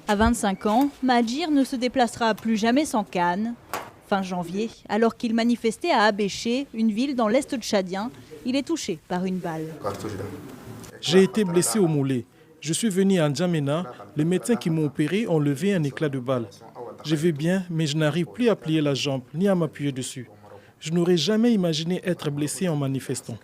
À 25 ans, Mahjir ne se déplacera plus jamais sans canne. Fin janvier, alors qu'il manifestait à Abéché, une ville dans l'est tchadien, il est touché par une balle. J'ai été blessé au mollet. Je suis venu à N'Djamena. Les médecins qui m'ont opéré ont levé un éclat de balle. Je vais bien, mais je n'arrive plus à plier la jambe ni à m'appuyer dessus. Je n'aurais jamais imaginé être blessé en manifestant.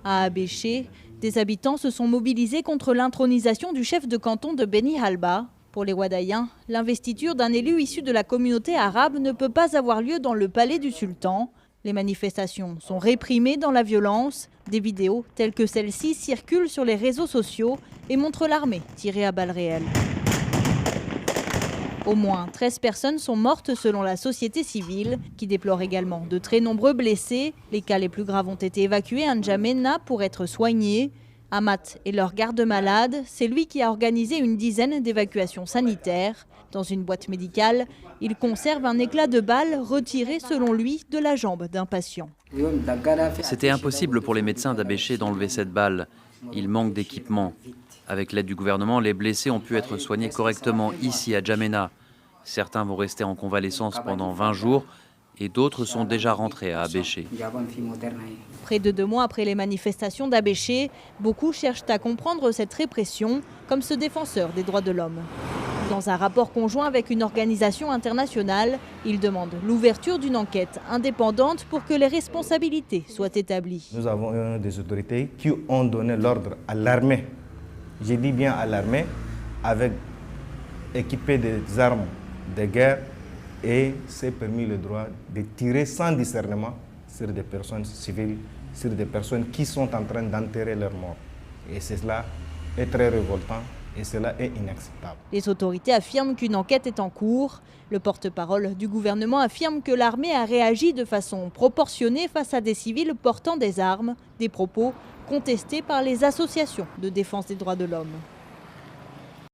À Abéché, des habitants se sont mobilisés contre l'intronisation du chef de canton de Beni Halba. Pour les Wadaïens, l'investiture d'un élu issu de la communauté arabe ne peut pas avoir lieu dans le palais du sultan. Les manifestations sont réprimées dans la violence. Des vidéos telles que celle-ci circulent sur les réseaux sociaux et montrent l'armée tirer à balles réelles. Au moins 13 personnes sont mortes selon la société civile, qui déplore également de très nombreux blessés. Les cas les plus graves ont été évacués à N'Djamena pour être soignés. Amat est leur garde-malade, c'est lui qui a organisé une dizaine d'évacuations sanitaires. Dans une boîte médicale, il conserve un éclat de balle retiré selon lui de la jambe d'un patient. C'était impossible pour les médecins d'Abéché d'enlever cette balle. Il manque d'équipement. Avec l'aide du gouvernement, les blessés ont pu être soignés correctement ici à N'Djamena. Certains vont rester en convalescence pendant 20 jours et d'autres sont déjà rentrés à Abéché. Près de 2 mois après les manifestations d'Abéché, beaucoup cherchent à comprendre cette répression, comme ce défenseur des droits de l'homme. Dans un rapport conjoint avec une organisation internationale, il demande l'ouverture d'une enquête indépendante pour que les responsabilités soient établies. Nous avons des autorités qui ont donné l'ordre à l'armée, je dis bien à l'armée, avec équipée des armes de guerre, et s'est permis le droit de tirer sans discernement sur des personnes civiles, sur des personnes qui sont en train d'enterrer leurs morts. Et cela est très révoltant et cela est inacceptable. Les autorités affirment qu'une enquête est en cours. Le porte-parole du gouvernement affirme que l'armée a réagi de façon proportionnée face à des civils portant des armes, des propos contestés par les associations de défense des droits de l'homme.